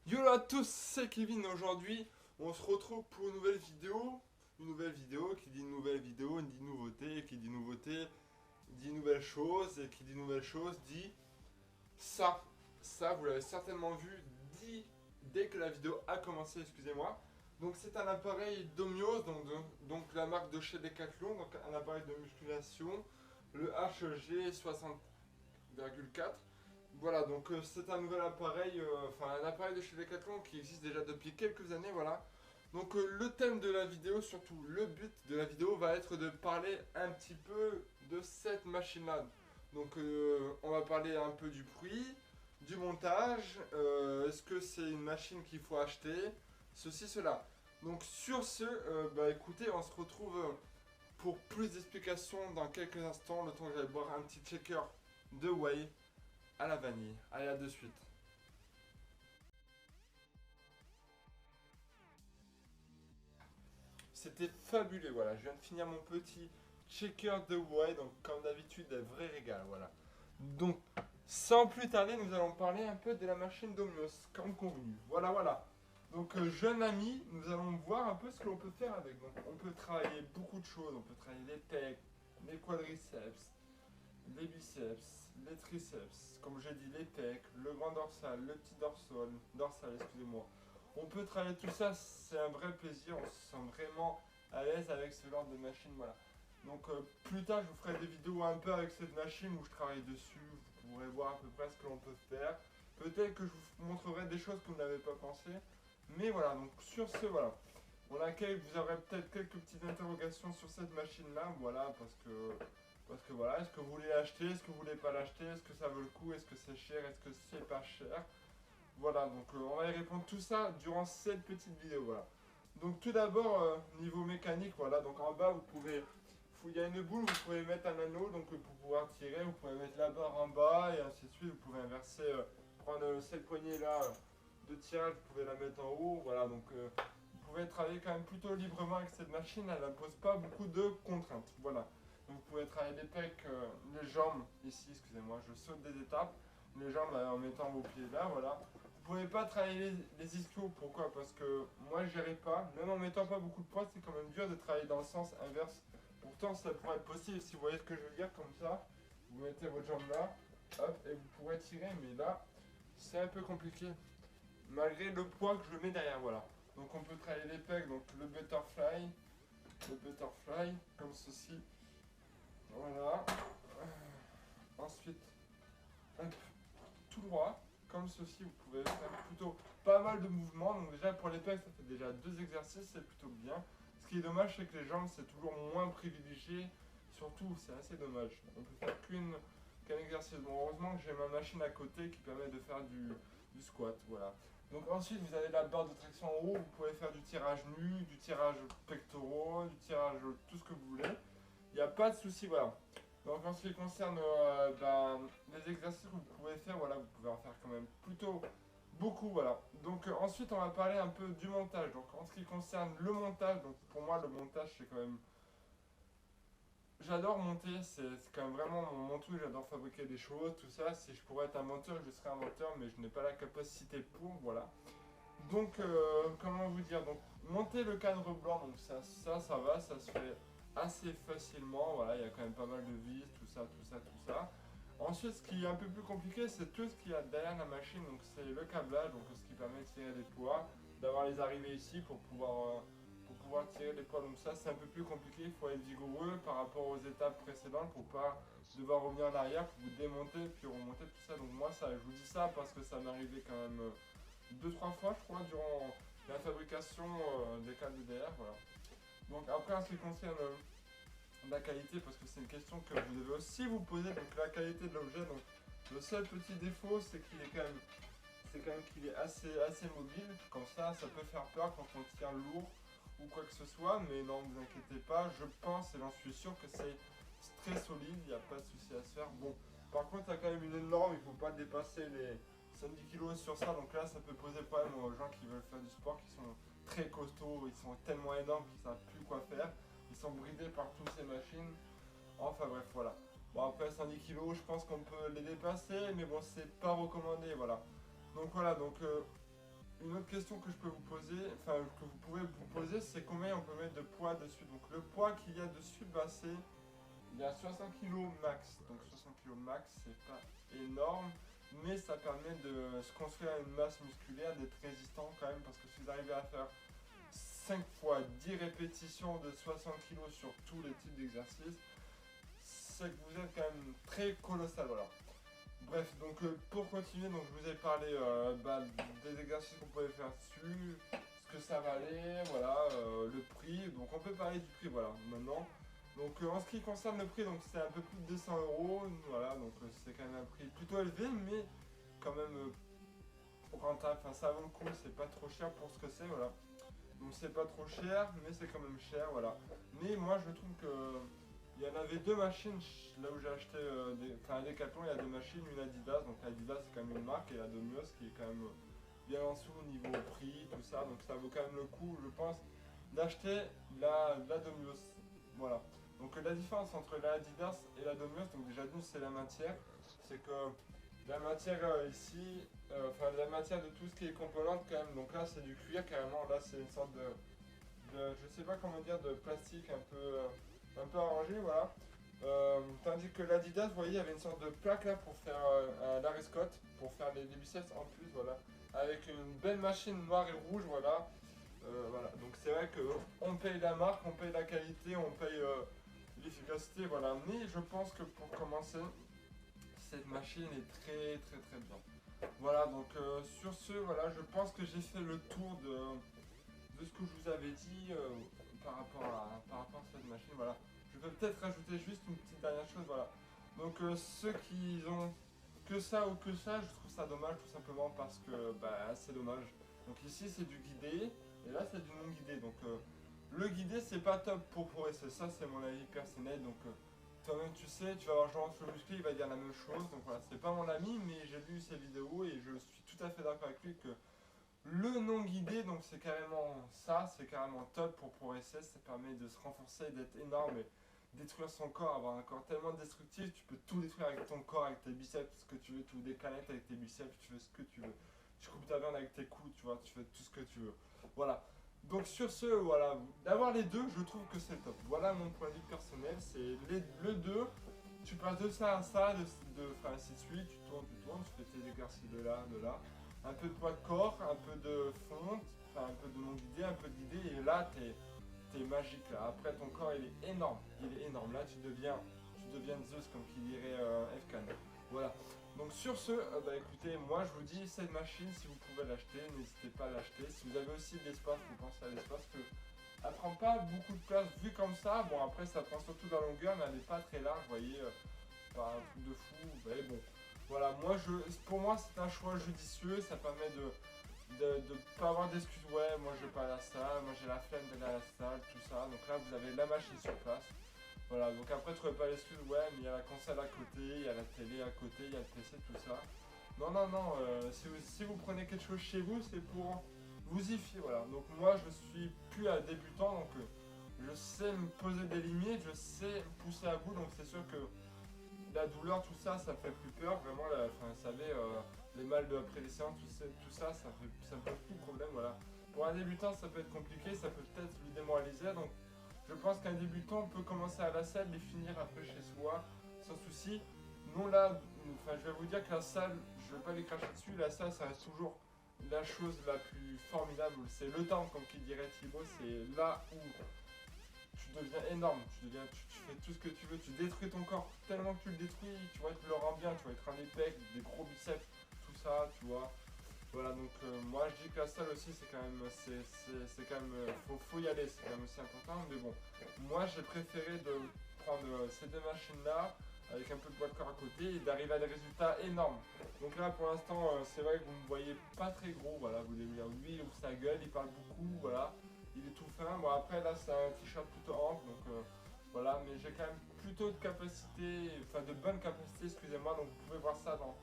Yo à tous, c'est Kevin. Aujourd'hui, on se retrouve pour une nouvelle vidéo. Une nouvelle vidéo qui dit nouvelle vidéo, dit nouveauté, qui dit nouveauté, dit nouvelle chose, et qui dit nouvelle chose dit ça. Ça, vous l'avez certainement vu dès que la vidéo a commencé, excusez-moi. Donc c'est un appareil Domios, donc la marque de chez Decathlon, donc un appareil de musculation, le HG 60,4. Voilà, donc c'est un nouvel appareil, enfin un appareil de chez Decathlon qui existe déjà depuis quelques années, voilà. Donc le thème de la vidéo, surtout le but de la vidéo va être de parler un petit peu de cette machine-là. Donc on va parler un peu du prix, du montage, est-ce que c'est une machine qu'il faut acheter, ceci, cela. Donc sur ce, bah écoutez, on se retrouve pour plus d'explications dans quelques instants, le temps que j'aille boire un petit shaker de whey à la vanille. Allez, à de suite. C'était fabuleux, voilà. Je viens de finir mon petit shaker de whey, donc comme d'habitude, un vrai régal, voilà. Donc, sans plus tarder, nous allons parler un peu de la machine Domios, comme convenu. Voilà, voilà. Donc, jeune ami, nous allons voir un peu ce que l'on peut faire avec. Donc, on peut travailler beaucoup de choses. On peut travailler les pecs, les quadriceps, les biceps, les triceps, comme j'ai dit, les pecs, le grand dorsal, le petit dorsal, excusez-moi. On peut travailler tout ça, c'est un vrai plaisir, on se sent vraiment à l'aise avec ce genre de machine, voilà. Donc plus tard, je vous ferai des vidéos un peu avec cette machine où je travaille dessus, vous pourrez voir à peu près ce que l'on peut faire. Peut-être que je vous montrerai des choses que vous n'avez pas pensé. Mais voilà, donc sur ce, voilà. Vous aurez peut-être quelques petites interrogations sur cette machine-là, voilà, parce que voilà, est-ce que vous voulez l'acheter, est-ce que vous voulez pas l'acheter, est-ce que ça vaut le coup, est-ce que c'est cher, est-ce que c'est pas cher. Voilà, donc on va y répondre tout ça durant cette petite vidéo, voilà. Donc tout d'abord, niveau mécanique, voilà, donc en bas, il y a une boule, vous pouvez mettre un anneau, donc pour pouvoir tirer, vous pouvez mettre la barre en bas, et ainsi de suite, vous pouvez inverser, prendre cette poignée-là de tirage, vous pouvez la mettre en haut, voilà, donc vous pouvez travailler quand même plutôt librement avec cette machine, elle n'impose pas beaucoup de contraintes, voilà. Donc vous pouvez travailler les pecs, les jambes, ici, excusez-moi, je saute des étapes, les jambes en mettant vos pieds là, voilà. Vous pouvez pas travailler les ischios, pourquoi? Parce que moi je n'irai pas, même en mettant pas beaucoup de poids, c'est quand même dur de travailler dans le sens inverse. Pourtant ça pourrait être possible si vous voyez ce que je veux dire, comme ça, vous mettez votre jambe là, hop, et vous pourrez tirer, mais là, c'est un peu compliqué, malgré le poids que je mets derrière, voilà. Donc on peut travailler les pecs, donc le butterfly, comme ceci, voilà. Ensuite, hop, tout droit, comme ceci, vous pouvez faire plutôt pas mal de mouvements. Donc déjà pour les pecs, ça fait déjà 2 exercices, c'est plutôt bien. Ce qui est dommage, c'est que les jambes, c'est toujours moins privilégié. Surtout, c'est assez dommage. On peut faire qu'un exercice. Bon, heureusement que j'ai ma machine à côté qui permet de faire du squat, voilà. Donc ensuite, vous avez la barre de traction en haut, vous pouvez faire du tirage nu, du tirage pectoraux, du tirage tout ce que vous voulez. Il n'y a pas de souci, voilà. Donc en ce qui concerne les exercices que vous pouvez faire, voilà, vous pouvez en faire quand même plutôt beaucoup, voilà. Donc ensuite on va parler un peu du montage. Donc en ce qui concerne le montage, donc pour moi le montage c'est quand même... J'adore monter, c'est quand même vraiment mon truc, j'adore fabriquer des choses, tout ça. Si je pourrais être un monteur, je serais un monteur, mais je n'ai pas la capacité pour, voilà. Donc, comment vous dire, donc monter le cadre blanc, donc ça va, ça se fait assez facilement, voilà, il y a quand même pas mal de vis, tout ça, tout ça, tout ça. Ensuite, ce qui est un peu plus compliqué, c'est tout ce qu'il y a derrière la machine, donc c'est le câblage, donc ce qui permet de tirer les poids, d'avoir les arrivées ici pour pouvoir tirer les poids, donc ça c'est un peu plus compliqué, il faut être vigoureux par rapport aux étapes précédentes pour pas devoir revenir en arrière, pour vous démonter, puis remonter, tout ça, donc moi ça, je vous dis ça parce que ça m'est arrivé quand même 2-3 fois, je crois, durant la fabrication des câbles DR. Voilà. Donc après, en ce qui concerne la qualité, parce que c'est une question que vous devez aussi vous poser, donc la qualité de l'objet. Donc le seul petit défaut, c'est quand même qu'il est assez mobile. Comme ça peut faire peur quand on tient lourd ou quoi que ce soit. Mais non, vous inquiétez pas, je pense et j'en suis sûr que c'est très solide, il n'y a pas de souci à se faire. Bon, par contre, il y a quand même une norme, il ne faut pas dépasser les 70 kilos sur ça, donc là ça peut poser problème aux gens qui veulent faire du sport, qui sont très costauds, ils sont tellement énormes qu'ils ne savent plus quoi faire, ils sont bridés par toutes ces machines, enfin bref voilà. Bon après 110 kilos je pense qu'on peut les dépasser, mais bon c'est pas recommandé, voilà. Donc voilà, donc une autre question que je peux vous poser, enfin que vous pouvez vous poser, c'est combien on peut mettre de poids dessus. Donc le poids qu'il y a dessus, bah c'est, il y a 60 kg max. Donc 60 kg max, c'est pas énorme, mais ça permet de se construire une masse musculaire, d'être résistant quand même, parce que si vous arrivez à faire 5 fois 10 répétitions de 60 kg sur tous les types d'exercices, c'est que vous êtes quand même très colossal, voilà. Bref, donc pour continuer, donc je vous ai parlé des exercices qu'on pouvait faire dessus, ce que ça valait, voilà, le prix. Donc on peut parler du prix, voilà, maintenant. Donc en ce qui concerne le prix, donc c'est un peu plus de 200 euros, voilà, donc c'est quand même un prix plutôt élevé, mais quand même rentable. Enfin, ça vaut le coup, c'est pas trop cher pour ce que c'est, voilà. Donc c'est pas trop cher, mais c'est quand même cher, voilà. Mais moi je trouve que il y en avait deux machines là où j'ai acheté enfin à Decathlon, il y a deux machines, une Adidas, donc Adidas c'est quand même une marque, et la Domios qui est quand même bien en dessous au niveau prix, tout ça, donc ça vaut quand même le coup, je pense, d'acheter la Domios. Voilà. Donc la différence entre la Adidas et la Domios, donc déjà d'une c'est la matière, c'est que la matière ici, enfin la matière de tout ce qui est composante quand même, donc là c'est du cuir carrément, là c'est une sorte je sais pas comment dire, de plastique un peu arrangé, voilà. Tandis que l'Adidas, vous voyez, il y avait une sorte de plaque là pour faire un Larry Scott, pour faire les biceps en plus, voilà. Avec une belle machine noire et rouge, voilà. Voilà. Donc c'est vrai que on paye la marque, on paye la qualité, on paye l'efficacité, voilà. Mais je pense que pour commencer, cette machine est très très très bien. Voilà, donc sur ce, voilà, je pense que j'ai fait le tour de ce que je vous avais dit par rapport à cette machine, voilà. Je peux peut-être rajouter juste une petite dernière chose, voilà. Donc ceux qui ont que ça ou que ça, je trouve ça dommage tout simplement parce que bah, c'est dommage. Donc ici c'est du guidé et là c'est du non guidé. Donc le guidé c'est pas top pour progresser, ça c'est mon avis personnel. Donc toi-même tu sais, tu vas voir Jean-François Musclé, il va dire la même chose. Donc voilà, c'est pas mon ami mais j'ai lu ses vidéos et je suis tout à fait d'accord avec lui que le non guidé, donc c'est carrément ça, c'est carrément top pour progresser, ça permet de se renforcer, d'être énorme et détruire son corps, avoir un corps tellement destructif, tu peux tout détruire avec ton corps, avec tes biceps, ce que tu veux, tu veux des canettes avec tes biceps, tu fais ce que tu veux. Tu coupes ta viande avec tes coudes, tu vois, tu fais tout ce que tu veux. Voilà. Donc sur ce, voilà, d'avoir les deux, je trouve que c'est le top. Voilà mon point de vue personnel, c'est le deux, tu passes de ça à ça, enfin ainsi de suite, tu tournes, tu fais tes exercices de là, un peu de poids de corps, un peu de fonte, enfin un peu de non guidé, un peu de guidé, et là t'es magique là. Après ton corps il est énorme. Là tu deviens Zeus comme qui dirait F-Can. Voilà. Donc sur ce, bah écoutez, moi je vous dis cette machine, si vous pouvez l'acheter, n'hésitez pas à l'acheter. Si vous avez aussi de l'espace, vous pensez à l'espace que elle prend pas beaucoup de place vu comme ça. Bon après ça prend surtout de la longueur, mais elle n'est pas très large, vous voyez, pas un truc de fou. Mais bon, voilà, pour moi c'est un choix judicieux, ça permet de pas avoir d'excuses, ouais, moi je vais pas à la salle, moi j'ai la flemme d'aller à la salle, tout ça. Donc là vous avez la machine sur place. Voilà, donc après trouvez pas l'excuse, ouais, mais il y a la console à côté, il y a la télé à côté, il y a le PC, tout ça. Non, non, non, si vous prenez quelque chose chez vous, c'est pour vous y fier, voilà. Donc moi je suis plus un débutant, donc je sais me poser des limites, je sais me pousser à bout, donc c'est sûr que la douleur, tout ça, ça me fait plus peur, vraiment, enfin, vous savez, les mal de après les séances, tout ça, ça me pose plus de problème, voilà. Pour un débutant, ça peut être compliqué, ça peut peut-être lui démoraliser, donc je pense qu'un débutant peut commencer à la salle et finir après chez soi, sans souci. Non, là, enfin, je vais vous dire que la salle, je vais pas les cracher dessus, la salle, ça reste toujours la chose la plus formidable, c'est le temps, comme qui dirait Thibaut, c'est là où tu deviens énorme, tu fais tout ce que tu veux, tu détruis ton corps tellement que tu le détruis, tu vois, tu le rends bien, tu vas être un épec, des gros biceps, tout ça, tu vois. Voilà, donc moi je dis que la salle aussi c'est quand même, c'est quand même, faut y aller, c'est quand même aussi important, mais bon, moi j'ai préféré de prendre ces deux machines là, avec un peu de poids de corps à côté, et d'arriver à des résultats énormes. Donc là pour l'instant, c'est vrai que vous me voyez pas très gros, voilà, vous voulez dire, lui il ouvre sa gueule, il parle beaucoup, voilà, il est tout fin, bon après là c'est un t-shirt plutôt ample, donc voilà, mais j'ai quand même plutôt de capacité, enfin de bonnes capacités, excusez-moi, donc vous pouvez voir ça dans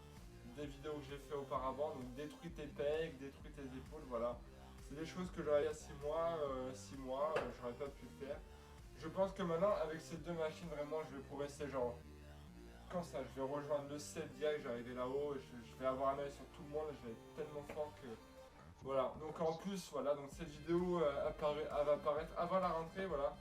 des vidéos que j'ai fait auparavant, donc détruis tes pecs, détruis tes épaules, voilà. C'est des choses que j'aurais il y a 6 mois, j'aurais pas pu faire. Je pense que maintenant, avec ces deux machines, vraiment, je vais progresser, genre, quand ça, je vais rejoindre le 7 direct, je vais arriver là-haut, je vais avoir un œil sur tout le monde, je vais être tellement fort que Voilà, donc en plus, voilà, donc cette vidéo elle va apparaître avant la rentrée, voilà.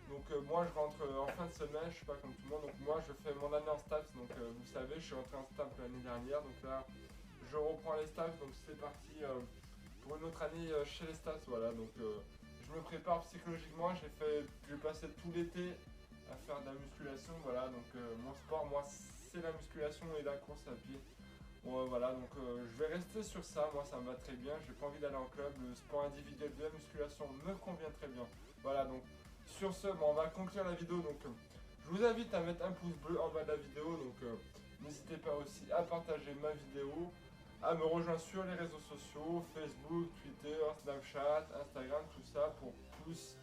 Donc moi je rentre en fin de semaine, je suis pas comme tout le monde, donc moi je fais mon année en STAPS, donc vous savez, je suis rentré en STAPS l'année dernière, donc là je reprends les STAPS, donc c'est parti pour une autre année chez les STAPS, voilà, donc je me prépare psychologiquement, j'ai passé tout l'été à faire de la musculation, voilà, donc mon sport, moi c'est la musculation et la course à pied. Bon, voilà, donc je vais rester sur ça, moi ça me va très bien, j'ai pas envie d'aller en club, le sport individuel de la musculation me convient très bien. Voilà, donc sur ce, bon, on va conclure la vidéo, donc je vous invite à mettre un pouce bleu en bas de la vidéo, donc n'hésitez pas aussi à partager ma vidéo, à me rejoindre sur les réseaux sociaux, Facebook, Twitter, Snapchat, Instagram, tout ça, pour plus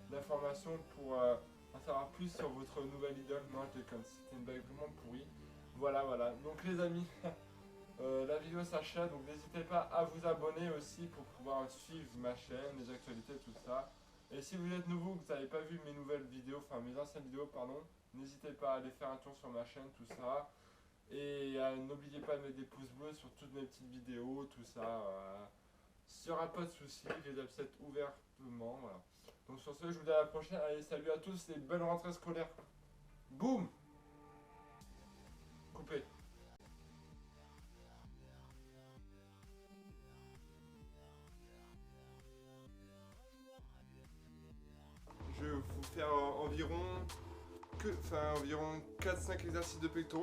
d'informations, pour en savoir plus sur votre nouvelle idole. Non, je déconne, c'était une blague vraiment pourrie. Voilà, voilà, donc les amis... la vidéo s'achève, donc n'hésitez pas à vous abonner aussi pour pouvoir suivre ma chaîne, les actualités, tout ça. Et si vous êtes nouveau, que vous n'avez pas vu mes nouvelles vidéos, enfin mes anciennes vidéos, pardon, n'hésitez pas à aller faire un tour sur ma chaîne, tout ça. Et n'oubliez pas de mettre des pouces bleus sur toutes mes petites vidéos, tout ça. Il n'y aura pas de soucis, je les accepte ouvertement, voilà. Donc sur ce, je vous dis à la prochaine. Allez, salut à tous et bonne rentrée scolaire. Boum! Coupé. Je vais vous faire environ environ 4-5 exercices de pectoraux.